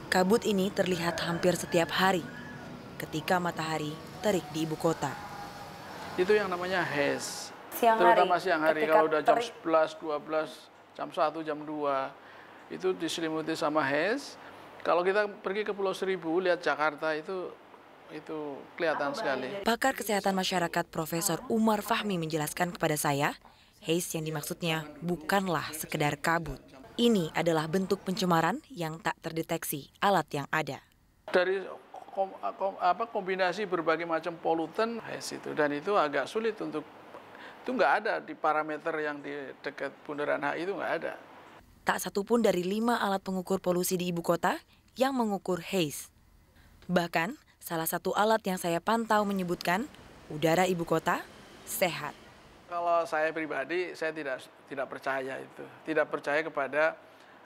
Kabut ini terlihat hampir setiap hari ketika matahari terik di ibu kota. Itu yang namanya haze. Siang Terutama hari, siang hari, ketika kalau udah jam terik. 11, 12, jam 1, jam 2, itu diselimuti sama haze. Kalau kita pergi ke Pulau Seribu, lihat Jakarta itu kelihatan sekali. Pakar kesehatan masyarakat Profesor Umar Fahmi menjelaskan kepada saya, haze yang dimaksudnya bukanlah sekedar kabut. Ini adalah bentuk pencemaran yang tak terdeteksi alat yang ada. Dari kombinasi berbagai macam polutan haze itu, dan itu agak sulit untuk, itu nggak ada di parameter yang di dekat Bundaran HI itu nggak ada. Tak satu pun dari 5 alat pengukur polusi di ibu kota yang mengukur haze. Bahkan salah satu alat yang saya pantau menyebutkan udara ibu kota sehat. Kalau saya pribadi, saya tidak percaya itu. Tidak percaya kepada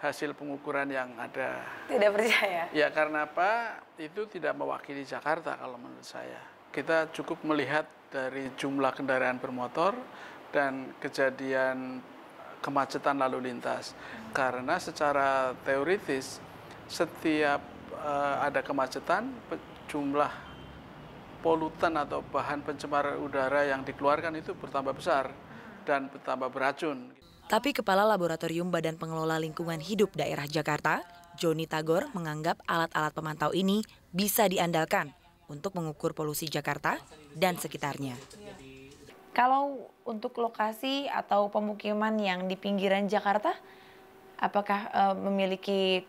hasil pengukuran yang ada. Tidak percaya? Ya karena apa? Itu tidak mewakili Jakarta kalau menurut saya. Kita cukup melihat dari jumlah kendaraan bermotor dan kejadian kemacetan lalu lintas. Karena secara teoritis, setiap ada kemacetan, jumlah polutan atau bahan pencemar udara yang dikeluarkan itu bertambah besar dan bertambah beracun. Tapi Kepala Laboratorium Badan Pengelola Lingkungan Hidup Daerah Jakarta, Joni Tagor, menganggap alat-alat pemantau ini bisa diandalkan untuk mengukur polusi Jakarta dan sekitarnya. Kalau untuk lokasi atau pemukiman yang di pinggiran Jakarta, apakah memiliki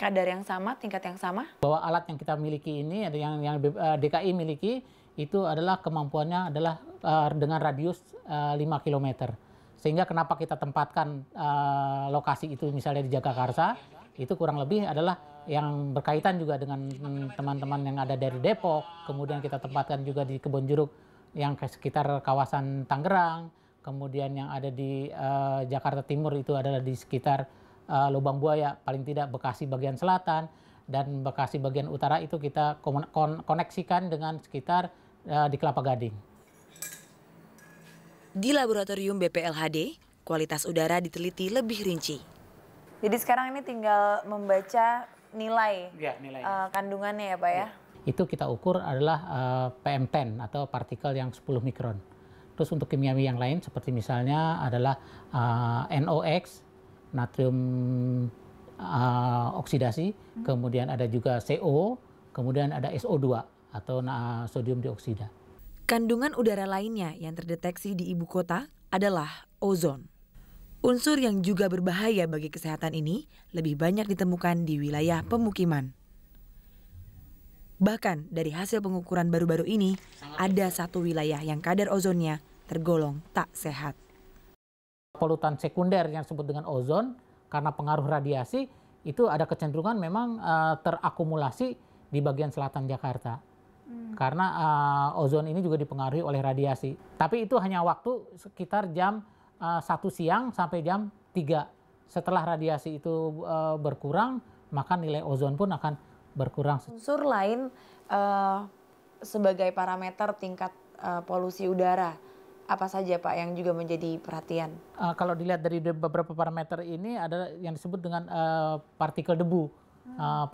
kadar yang sama, tingkat yang sama? Bahwa alat yang kita miliki ini, yang DKI miliki, itu adalah kemampuannya adalah dengan radius 5 km. Sehingga kenapa kita tempatkan lokasi itu misalnya di Jagakarsa, itu kurang lebih adalah yang berkaitan juga dengan teman-teman yang ada dari Depok, kemudian kita tempatkan juga di Kebonjeruk yang sekitar kawasan Tangerang, kemudian yang ada di Jakarta Timur itu adalah di sekitar Lubang Buaya, paling tidak Bekasi bagian selatan, dan Bekasi bagian utara itu kita koneksikan dengan sekitar di Kelapa Gading. Di laboratorium BPLHD, kualitas udara diteliti lebih rinci. Jadi sekarang ini tinggal membaca nilai, kandungannya ya Pak ya? Itu kita ukur adalah PM10 atau partikel yang 10 mikron. Terus untuk kimiawi yang lain seperti misalnya adalah NOx, natrium oksidasi, kemudian ada juga CO, kemudian ada SO2 atau sodium dioksida. Kandungan udara lainnya yang terdeteksi di ibu kota adalah ozon. Unsur yang juga berbahaya bagi kesehatan ini lebih banyak ditemukan di wilayah pemukiman. Bahkan dari hasil pengukuran baru-baru ini, ada satu wilayah yang kadar ozonnya tergolong tak sehat. Polutan sekunder yang disebut dengan ozon, karena pengaruh radiasi, itu ada kecenderungan memang terakumulasi di bagian selatan Jakarta. Karena ozon ini juga dipengaruhi oleh radiasi. Tapi itu hanya waktu sekitar jam 1 siang sampai jam 3. Setelah radiasi itu berkurang, maka nilai ozon pun akan berkurang. Unsur lain sebagai parameter tingkat polusi udara, apa saja Pak yang juga menjadi perhatian? Kalau dilihat dari beberapa parameter ini ada yang disebut dengan partikel debu.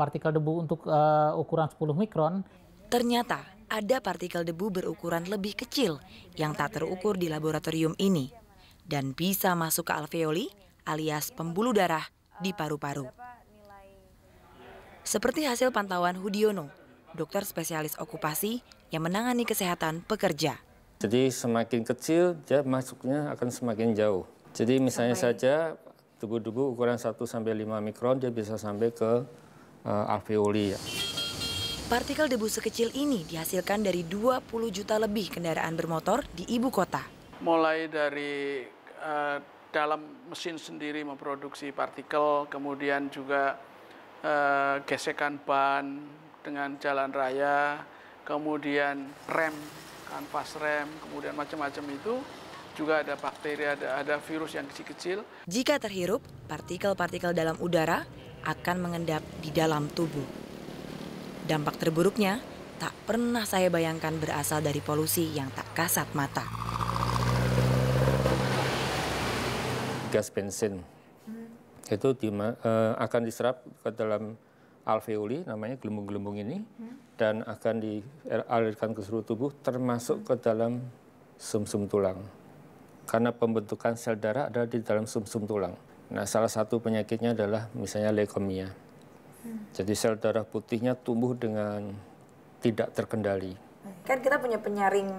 Partikel debu untuk ukuran 10 mikron. Ternyata ada partikel debu berukuran lebih kecil yang tak terukur di laboratorium ini dan bisa masuk ke alveoli alias pembuluh darah di paru-paru. Seperti hasil pantauan Hudiono, dokter spesialis okupasi yang menangani kesehatan pekerja. Jadi semakin kecil, dia masuknya akan semakin jauh. Jadi misalnya saja debu-debu ukuran 1-5 mikron, dia bisa sampai ke alveoli. Ya. Partikel debu sekecil ini dihasilkan dari 20 juta lebih kendaraan bermotor di ibu kota. Mulai dari dalam mesin sendiri memproduksi partikel, kemudian juga gesekan ban dengan jalan raya, kemudian rem, kanvas rem, kemudian macam-macam itu juga ada bakteri, ada virus yang kecil-kecil. Jika terhirup, partikel-partikel dalam udara akan mengendap di dalam tubuh. Dampak terburuknya tak pernah saya bayangkan berasal dari polusi yang tak kasat mata. Gas bensin itu akan diserap ke dalam alveoli, namanya gelembung-gelembung ini, dan akan dialirkan ke seluruh tubuh, termasuk ke dalam sumsum tulang. Karena pembentukan sel darah ada di dalam sumsum tulang. Nah, salah satu penyakitnya adalah misalnya leukemia. Jadi sel darah putihnya tumbuh dengan tidak terkendali. Kan kita punya penyaring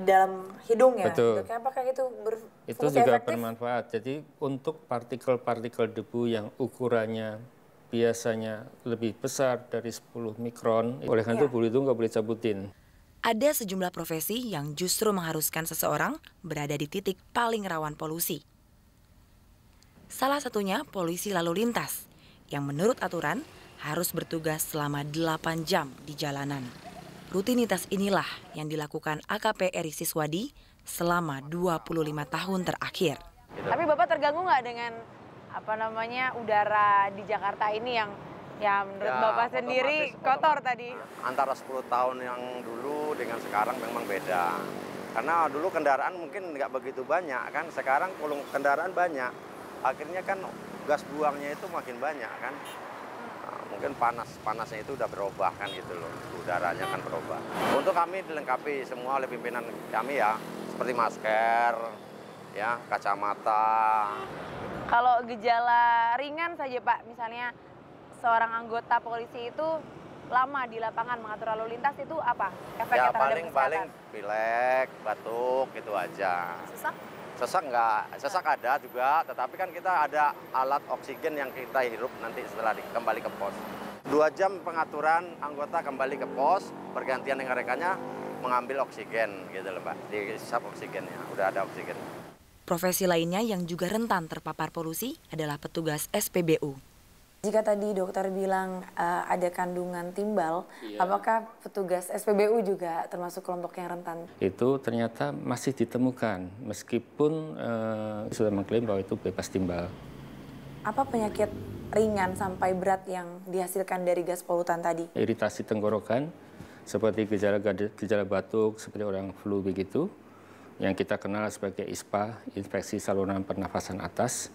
dalam hidung ya. Betul. Apakah itu berfungsi Itu juga efektif? bermanfaat. Jadi untuk partikel-partikel debu yang ukurannya biasanya lebih besar dari 10 mikron, oleh karena itu bulu itu nggak boleh cabutin. Ada sejumlah profesi yang justru mengharuskan seseorang berada di titik paling rawan polusi. Salah satunya polisi lalu lintas, yang menurut aturan harus bertugas selama 8 jam di jalanan. Rutinitas inilah yang dilakukan AKP Eri Siswadi selama 25 tahun terakhir. Tapi Bapak terganggu nggak dengan udara di Jakarta ini yang menurut Bapak sendiri kotor tadi? Antara 10 tahun yang dulu dengan sekarang memang beda. Karena dulu kendaraan mungkin nggak begitu banyak kan, sekarang kalau kendaraan banyak, akhirnya kan gas buangnya itu makin banyak kan. Mungkin panasnya itu udah berubah kan gitu loh, udaranya kan berubah. Untuk kami dilengkapi semua oleh pimpinan kami ya, seperti masker, ya, kacamata. Kalau gejala ringan saja Pak, misalnya seorang anggota polisi itu lama di lapangan mengatur lalu lintas, itu apa efeknya Ya terhadap paling kesehatan? pilek, batuk gitu aja. Sesak? Sesak enggak, sesak ada juga, tetapi kan kita ada alat oksigen yang kita hirup nanti setelah kembali ke pos. 2 jam pengaturan anggota kembali ke pos, bergantian dengan rekannya mengambil oksigen gitu loh Mbak, dihisap oksigennya, udah ada oksigen. Profesi lainnya yang juga rentan terpapar polusi adalah petugas SPBU. Jika tadi dokter bilang ada kandungan timbal, apakah petugas SPBU juga termasuk kelompok yang rentan? Itu ternyata masih ditemukan, meskipun sudah mengklaim bahwa itu bebas timbal. Apa penyakit ringan sampai berat yang dihasilkan dari gas polutan tadi? Iritasi tenggorokan, seperti gejala batuk, seperti orang flu begitu, yang kita kenal sebagai ISPA, infeksi saluran pernafasan atas.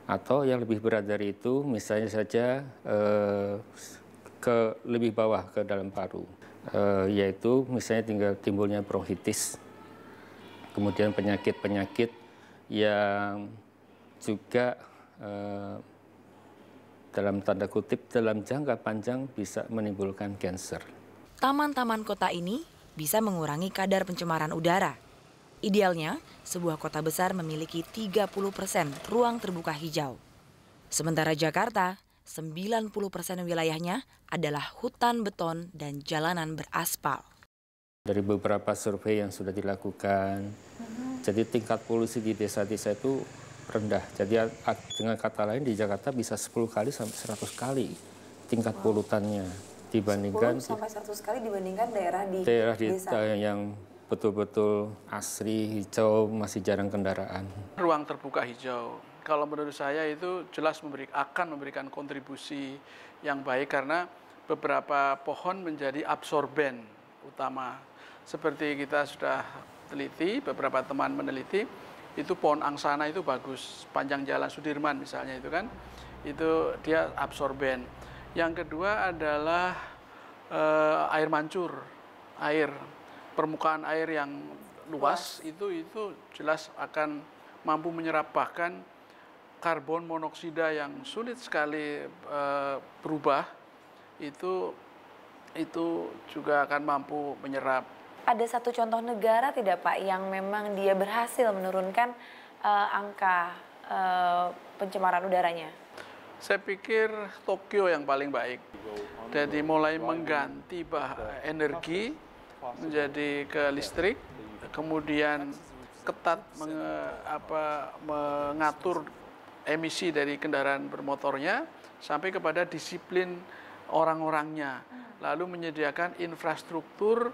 Atau yang lebih berat dari itu, misalnya saja ke lebih bawah ke dalam paru, yaitu misalnya timbulnya bronkitis, kemudian penyakit-penyakit yang juga dalam tanda kutip dalam jangka panjang bisa menimbulkan kanker. Taman-taman kota ini bisa mengurangi kadar pencemaran udara. Idealnya, sebuah kota besar memiliki 30% ruang terbuka hijau. Sementara Jakarta, 90% wilayahnya adalah hutan beton dan jalanan beraspal. Dari beberapa survei yang sudah dilakukan, jadi tingkat polusi di desa-desa itu rendah. Jadi dengan kata lain di Jakarta bisa 10 kali sampai 100 kali tingkat polutannya dibandingkan 10 sampai 100 kali dibandingkan daerah di desa yang betul-betul asri, hijau, masih jarang kendaraan. Ruang terbuka hijau, kalau menurut saya itu jelas akan memberikan kontribusi yang baik karena beberapa pohon menjadi absorben utama. Seperti kita sudah teliti, beberapa teman meneliti, itu pohon angsana itu bagus, panjang Jalan Sudirman misalnya itu kan, itu dia absorben. Yang kedua adalah air mancur, permukaan air yang luas itu jelas akan mampu menyerap bahkan karbon monoksida yang sulit sekali berubah, itu juga akan mampu menyerap. Ada satu contoh negara tidak Pak yang memang dia berhasil menurunkan angka pencemaran udaranya? Saya pikir Tokyo yang paling baik. Jadi mulai mengganti energi menjadi ke listrik, kemudian ketat mengatur emisi dari kendaraan bermotornya sampai kepada disiplin orang-orangnya, lalu menyediakan infrastruktur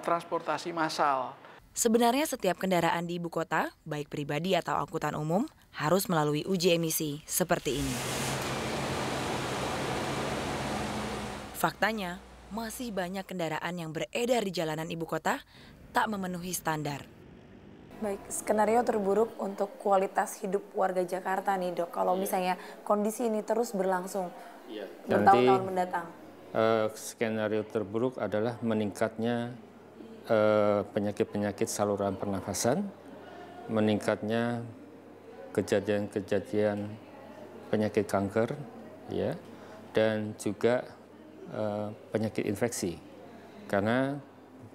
transportasi massal. Sebenarnya setiap kendaraan di ibu kota, baik pribadi atau angkutan umum, harus melalui uji emisi seperti ini. Faktanya, masih banyak kendaraan yang beredar di jalanan ibu kota tak memenuhi standar. Baik, skenario terburuk untuk kualitas hidup warga Jakarta nih dok, kalau misalnya kondisi ini terus berlangsung bertahun-tahun mendatang. Skenario terburuk adalah meningkatnya penyakit-penyakit saluran pernafasan, meningkatnya kejadian-kejadian penyakit kanker, ya, dan juga penyakit infeksi. Karena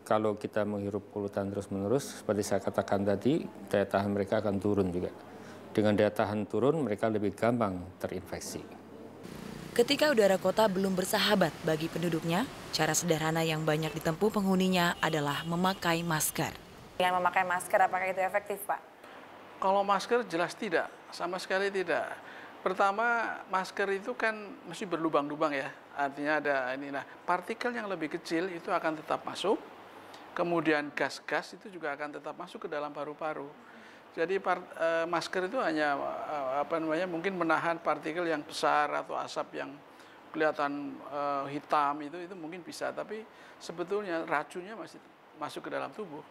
kalau kita menghirup polutan terus-menerus, seperti saya katakan tadi, daya tahan mereka akan turun juga. Dengan daya tahan turun, mereka lebih gampang terinfeksi. Ketika udara kota belum bersahabat bagi penduduknya, cara sederhana yang banyak ditempuh penghuninya adalah memakai masker. Dengan memakai masker, apakah itu efektif, Pak? Kalau masker jelas tidak, sama sekali tidak. Pertama, masker itu kan mesti berlubang-lubang ya, artinya ada ini. Nah, partikel yang lebih kecil itu akan tetap masuk, kemudian gas-gas itu juga akan tetap masuk ke dalam paru-paru. Jadi masker itu hanya mungkin menahan partikel yang besar atau asap yang kelihatan hitam itu mungkin bisa, tapi sebetulnya racunnya masih masuk ke dalam tubuh.